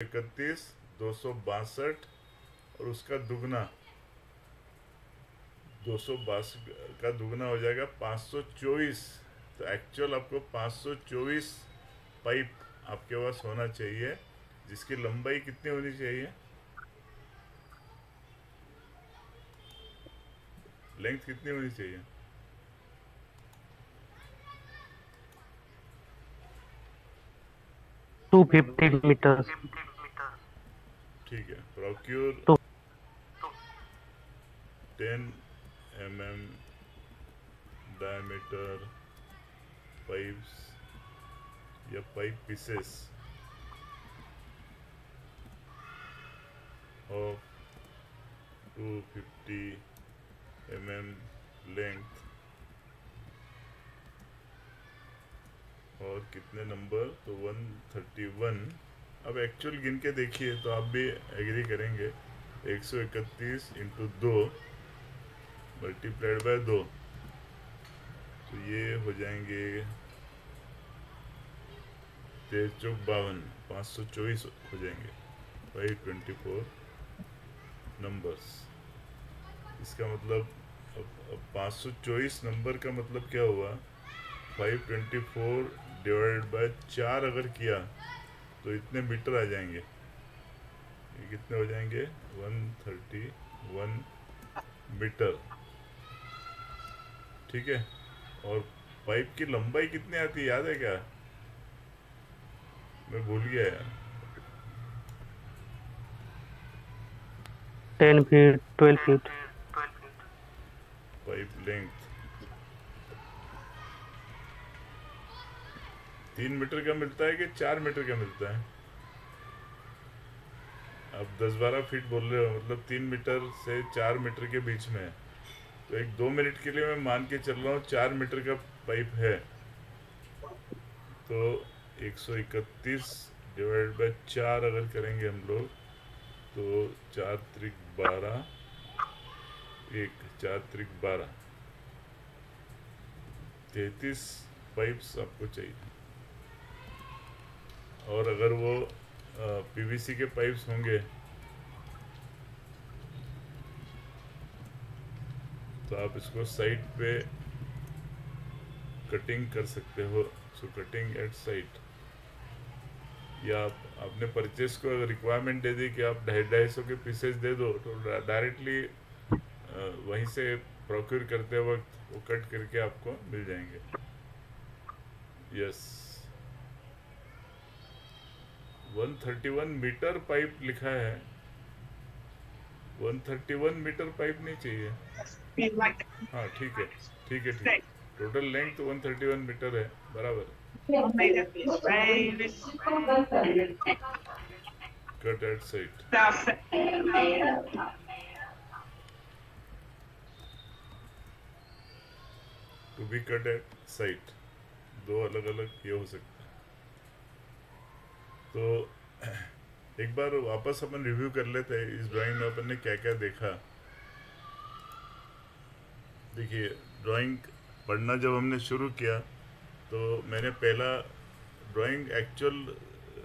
31, 262 और उसका दुगना 262 का दुगना हो जाएगा 524। तो एक्चुअल आपको 524 पाइप आपके पास होना चाहिए, जिसकी लंबाई कितनी होनी चाहिए, लेंथ कितनी होनी चाहिए? 250 meters. ठीक है, प्रोक्यूर तो 10 mm डायमीटर पाइप्स या pipe pieces of 250 mm length और कितने नंबर, तो 131। अब एक्चुअल गिन के देखिए तो आप भी एग्री करेंगे। 131 इंटू 2 मल्टीप्लाइड बाय 2, तो ये हो जाएंगे 13 चौक 52, 524 हो जाएंगे। 524 नंबर्स। इसका मतलब अब 524 नंबर का मतलब क्या हुआ, 524 डिवाइडेड बाय 4 अगर किया तो इतने मीटर आ जाएंगे। ये कितने हो जाएंगे, 131 मीटर। ठीक है, और पाइप की लंबाई कितनी आती है याद है क्या? मैं भूल गया यार। 10 feet, 12 feet. Pipe length 3 metre का मिलता है कि 4 मीटर का मिलता है? आप 10-12 फीट बोल रहे हो, मतलब 3 मीटर से 4 मीटर के बीच में है। तो एक 2 मिनट के लिए मैं मान के चल रहा हूँ 4 मीटर का पाइप है, तो 131 डिवाइड बाय 4 अगर करेंगे हम लोग तो 4 त्रिक 12, 4 त्रिक 12, 33 पाइप्स आपको चाहिए। और अगर वो पीवीसी के पाइप्स होंगे तो आप इसको साइड पे कटिंग कर सकते हो। सो कटिंग एट साइट, या आपने परचेस को अगर रिक्वायरमेंट दे दी कि आप 250 के पीसेस दे दो, तो डायरेक्टली वहीं से प्रोक्योर करते वक्त वो कट करके आपको मिल जाएंगे। यस, 131 मीटर पाइप लिखा है, 131 मीटर पाइप नहीं चाहिए। हाँ ठीक है, ठीक है, ठीक। टोटल लेंथ 131 मीटर है, बराबर। Cut at site, to be cut at site, दो अलग अलग ये हो सकता है। तो एक बार वापस अपन रिव्यू कर लेते हैं इस ड्राइंग में अपन ने क्या क्या देखा। देखिए, ड्राइंग पढ़ना जब हमने शुरू किया तो मैंने पहला ड्राइंग एक्चुअल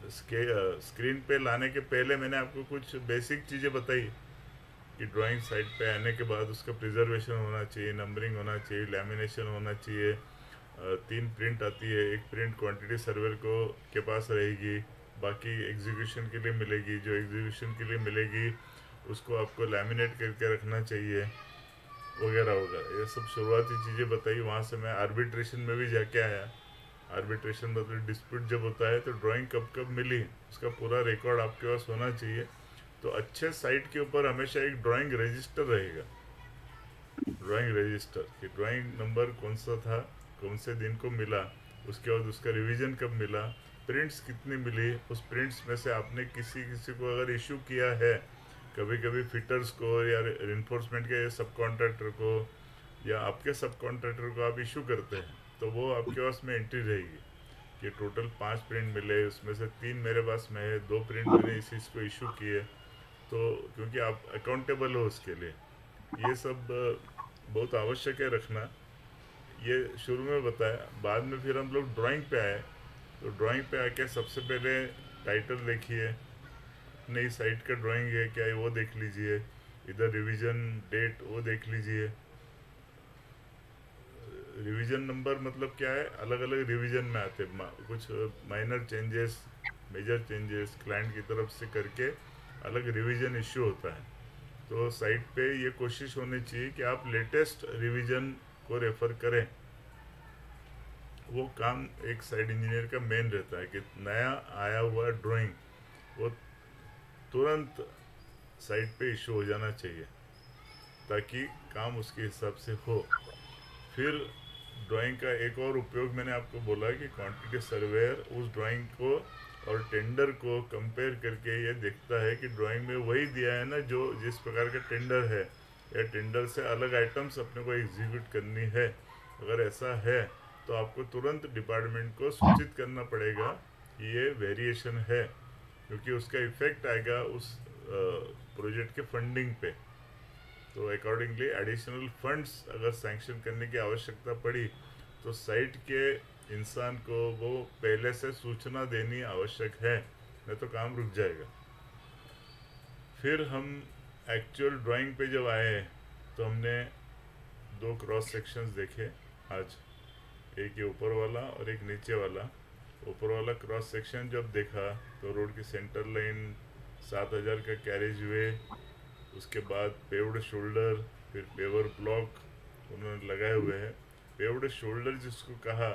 स्क्रीन पे लाने के पहले मैंने आपको कुछ बेसिक चीज़ें बताई कि ड्राइंग साइट पे आने के बाद उसका प्रिजर्वेशन होना चाहिए, नंबरिंग होना चाहिए, लैमिनेशन होना चाहिए। 3 प्रिंट आती है, एक प्रिंट क्वांटिटी सर्वर को के पास रहेगी, बाकी एग्जीक्यूशन के लिए मिलेगी। जो एग्जीक्यूशन के लिए मिलेगी उसको आपको लैमिनेट करके रखना चाहिए, वगैरह वगैरह। ये सब शुरुआती चीज़ें बताई। वहाँ से मैं आर्बिट्रेशन में भी जाके आया। आर्बिट्रेशन मतलब डिस्प्यूट जब होता है तो ड्राइंग कब कब मिली उसका पूरा रिकॉर्ड आपके पास होना चाहिए। तो अच्छे साइट के ऊपर हमेशा एक ड्राइंग रजिस्टर रहेगा, ड्राइंग रजिस्टर कि ड्राइंग नंबर कौन सा था, कौन से दिन को मिला, उसके बाद उसका रिवीजन कब मिला, प्रिंट्स कितनी मिली, उस प्रिंट्स में से आपने किसी किसी को अगर इशू किया है, कभी कभी फिटर्स को या इन्फोर्समेंट के सब कॉन्ट्रैक्टर को या आपके सब कॉन्ट्रैक्टर को आप इशू करते हैं, तो वो आपके पास में एंट्री रहेगी कि टोटल 5 प्रिंट मिले, उसमें से 3 मेरे पास में है, 2 प्रिंट मैंने इस इसको इशू किए। तो क्योंकि आप अकाउंटेबल हो उसके लिए, ये सब बहुत आवश्यक है रखना। ये शुरू में बताया। बाद में फिर हम लोग ड्राइंग पे आए, तो ड्राइंग पे आके सबसे पहले टाइटल देखिए, नई साइट का ड्राइंग है क्या है वो देख लीजिए, इधर रिवीजन डेट वो देख लीजिए। रिवीजन नंबर मतलब क्या है, अलग अलग रिवीजन में आते हैं, कुछ minor changes, major changes client की तरफ से करके अलग रिवीजन इश्यू होता है। तो साइट पे ये कोशिश होनी चाहिए कि आप लेटेस्ट रिवीजन को रेफ़र करें। वो काम एक साइट इंजीनियर का मेन रहता है कि नया आया हुआ ड्राइंग वो तुरंत साइट पे इशू हो जाना चाहिए ताकि काम उसके हिसाब से हो। फिर ड्राइंग का एक और उपयोग मैंने आपको बोला कि क्वांटिटी सर्वेयर उस ड्राइंग को और टेंडर को कंपेयर करके ये देखता है कि ड्राइंग में वही दिया है ना जो जिस प्रकार का टेंडर है, या टेंडर से अलग आइटम्स अपने को एग्जीक्यूट करनी है। अगर ऐसा है तो आपको तुरंत डिपार्टमेंट को सूचित करना पड़ेगा कि ये वेरिएशन है, क्योंकि उसका इफेक्ट आएगा उस प्रोजेक्ट के फंडिंग पे। तो अकॉर्डिंगली एडिशनल फंड्स अगर सैंक्शन करने की आवश्यकता पड़ी तो साइट के इंसान को वो पहले से सूचना देनी आवश्यक है, नहीं तो काम रुक जाएगा। फिर हम एक्चुअल ड्राइंग पे जब आए तो हमने दो क्रॉस सेक्शंस देखे आज, एक ये ऊपर वाला और एक नीचे वाला। ऊपर वाला क्रॉस सेक्शन जब देखा तो रोड की सेंटर लाइन, 7,000 का कैरेज वे, उसके बाद पेव्ड शोल्डर, फिर पेवर ब्लॉक उन्होंने लगाए हुए हैं। पेव्ड शोल्डर जिसको कहा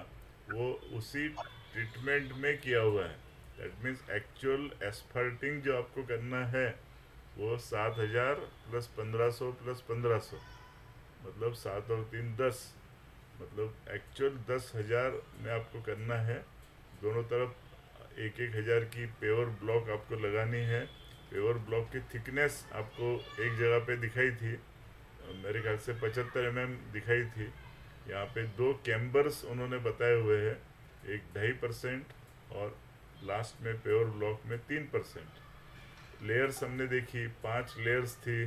वो उसी ट्रीटमेंट में किया हुआ है। दैट मीन्स एक्चुअल एस्फल्टिंग जो आपको करना है वो 7,000 प्लस 1,500 प्लस 1,500, मतलब 7 और 3 10, मतलब एक्चुअल 10,000 में आपको करना है। दोनों तरफ 1,000 की पेवर ब्लॉक आपको लगानी है। पेवर ब्लॉक की थिकनेस आपको एक जगह पे दिखाई थी, मेरे ख्याल से 75 दिखाई थी। यहाँ पे दो कैम्बर्स उन्होंने बताए हुए हैं, एक 2.5% और लास्ट में पेवर ब्लॉक में 3%। लेयर्स हमने देखी, 5 लेयर्स थी।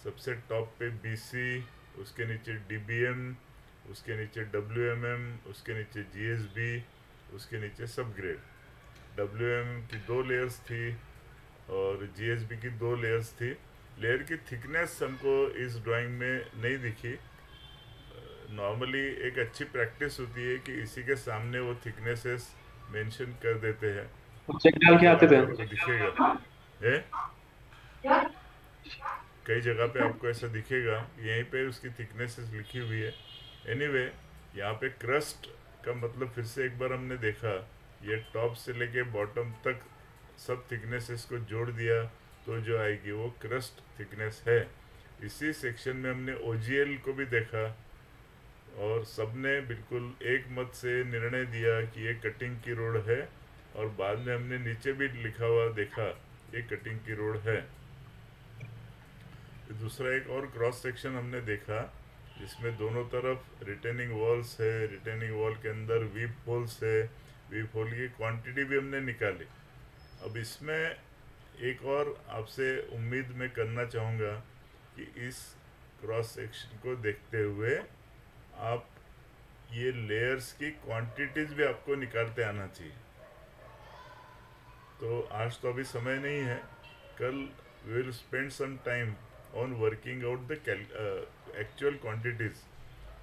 सबसे टॉप पे BC, उसके नीचे DBM, उसके नीचे WMM, उसके नीचे GSB, उसके नीचे सब ग्रेड। WMM की 2 लेयर्स थी और GSB की 2 लेयर्स थी। लेयर की थिकनेस हमको इस ड्राइंग में नहीं दिखी। नॉर्मली एक अच्छी प्रैक्टिस होती है कि इसी के सामने वो थिकनेसेस मेंशन कर देते हैं। चेक डाल कई के आते जगह थे। पे आपको दिखेगा है, कई जगह पे आपको ऐसा दिखेगा, यहीं पे उसकी थिकनेसेस लिखी हुई है। एनीवे यहाँ पे क्रस्ट का मतलब फिर से एक बार हमने देखा, ये टॉप से लेके बॉटम तक सब थिकनेसेस को जोड़ दिया तो जो आएगी वो क्रस्ट थिकनेस है। इसी सेक्शन में हमने OGL को भी देखा और सबने बिल्कुल एक मत से निर्णय दिया कि ये कटिंग की रोड है, और बाद में हमने नीचे भी लिखा हुआ देखा ये कटिंग की रोड है। दूसरा एक और क्रॉस सेक्शन हमने देखा जिसमें दोनों तरफ रिटेनिंग वॉल्स है, रिटेनिंग वॉल के अंदर वीप होल्स है, वीप होल की क्वांटिटी भी हमने निकाली। अब इसमें एक और आपसे उम्मीद मैं करना चाहूँगा कि इस क्रॉस सेक्शन को देखते हुए आप ये लेयर्स की क्वांटिटीज़ भी आपको निकालते आना चाहिए। तो आज तो अभी समय नहीं है, कल we will spend some time on working out the actual quantities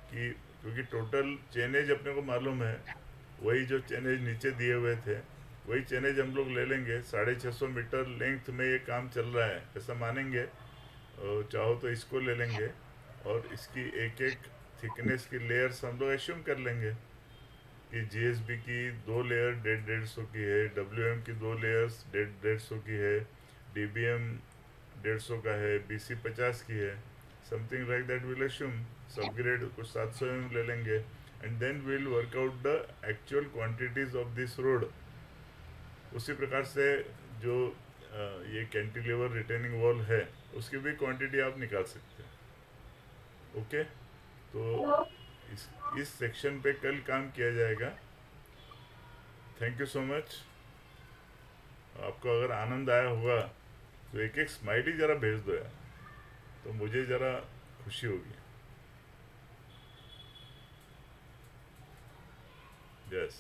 की, क्योंकि टोटल चेनेज अपने को मालूम है, वही जो चेनेज नीचे दिए हुए थे वही चेनेज हम लोग ले लेंगे। 650 मीटर लेंथ में ये काम चल रहा है ऐसा मानेंगे, चाहो तो इसको ले लेंगे और इसकी एक एक थिकनेस की लेयर्स हम लोग एश्यूम कर लेंगे कि GSB की 2 लेयर 150 की है, WM की 2 लेयर्स 150 की है, DBM 150 का है, BC 50 की है, something like that will assume. Subgrade कुछ 700 ले लेंगे and then will work out the actual quantities of this road. उसी प्रकार से जो ये कैंटिलीवर रिटेनिंग वॉल है उसकी भी क्वांटिटी आप निकाल सकते हैं। ओके, तो इस सेक्शन पे कल काम किया जाएगा। Thank you so much. आपको अगर आनंद आया होगा तो एक एक स्माइली ज़रा भेज दो यार, तो मुझे ज़रा खुशी होगी। यस,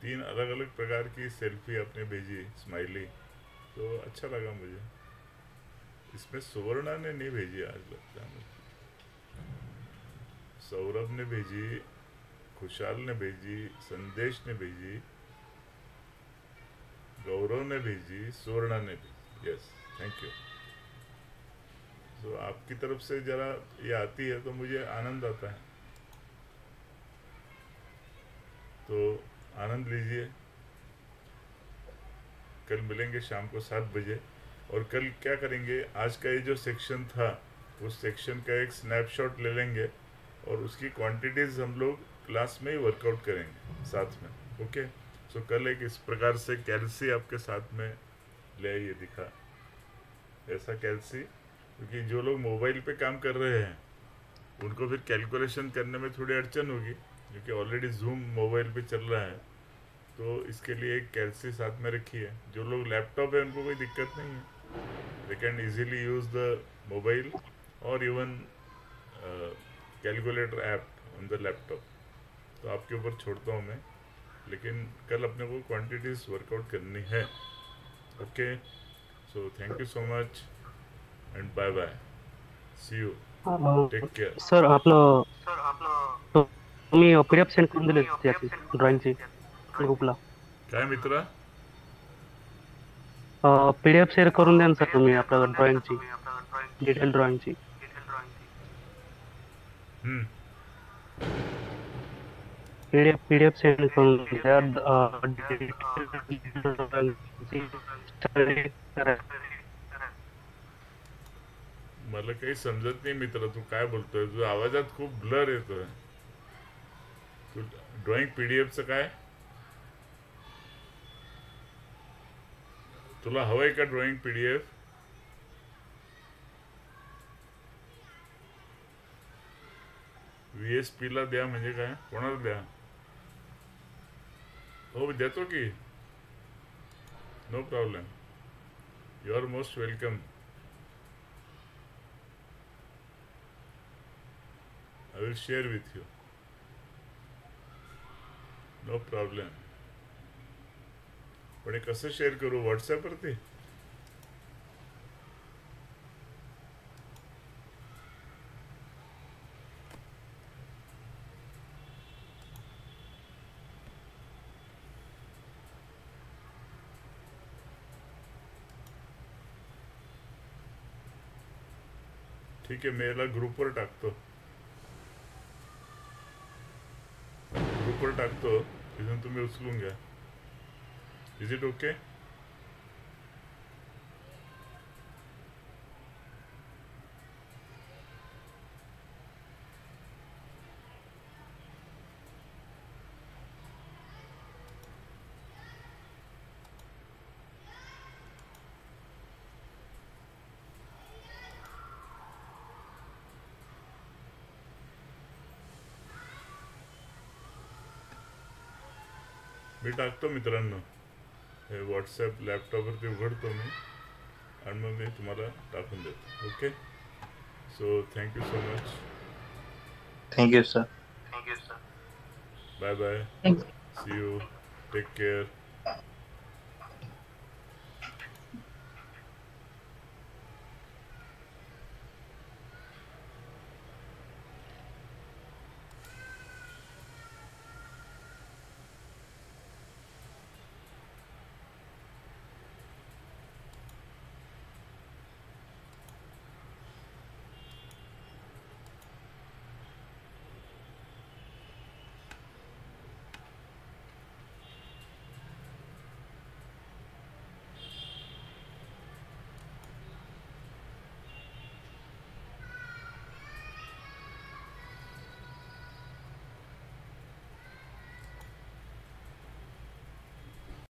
3 अलग अलग प्रकार की सेल्फी आपने भेजी स्माइली, तो अच्छा लगा मुझे। इसमें सुवर्णा ने नहीं भेजी आज, लगता है मुझे। सौरभ ने भेजी, खुशहाल ने भेजी, संदेश ने भेजी, गौरव ने भेजी, सुवर्णा ने भेजी। Yes, thank you. तो आपकी तरफ से जरा ये आती है तो मुझे आनंद आता है, तो आनंद लीजिए। कल मिलेंगे शाम को 7 बजे। और कल क्या करेंगे, आज का ये जो सेक्शन था उस सेक्शन का एक स्नैपशॉट ले लेंगे और उसकी क्वांटिटीज़ हम लोग क्लास में ही वर्कआउट करेंगे साथ में। ओके, सो कल एक इस प्रकार से कैल्सी आपके साथ में ले आइए, दिखा ऐसा कैल्सी, क्योंकि जो लोग मोबाइल पे काम कर रहे हैं उनको फिर कैलकुलेशन करने में थोड़ी अड़चन होगी, क्योंकि ऑलरेडी जूम मोबाइल पे चल रहा है। तो इसके लिए एक कैल्सी साथ में रखी है। जो लोग लैपटॉप है उनको कोई दिक्कत नहीं है, they can easily use the mobile और even calculator app on the laptop. तो आपके ऊपर छोड़ता हूँ मैं, लेकिन कल अपने को क्वांटिटीज वर्कआउट करनी है। Okay, so thank you so much and bye bye, see you, take care. Sir आपलं तुम्ही PDF सेंड करून दिले त्याची ड्रॉइंगची ग्रुपला. काय मित्रा? PDF शेअर करून द्या ना सर तुम्ही आपल्या ड्रॉइंगची, डिटेल ड्रॉइंगची. हम्म, PDF सेंड करून द्या डिटेल ड्रॉइंगची स्टडी करायला. मला काही समजत नाही मित्रा, तू काय बोलतोय? तुझ्या आवाजात खूप ब्लर येतोय. तू ड्रॉइंग पीडीएफचं काय? तुला हवंय का ड्रॉइंग पीडीएफ? VSP ला द्या म्हणजे काय? कोणाला द्या? हो, देतो की, no problem, you are most welcome. I will share with you. No problem. पण हे कसं शेअर करू? व्हॉट्सॲपवरती? ठीक आहे, मी याला ग्रुपवर टाकतो. ग्रुपवर टाकतो, तिथून तुम्ही उचलून घ्या. Is it okay? मी टाकतो मित्रांनो, हे व्हॉट्सॲप लॅपटॉपवरती उघडतो मी आणि मग मी तुम्हाला टाकून देतो. Okay, so thank you so much. Thank you, sir. Bye bye, Thank see you, take care.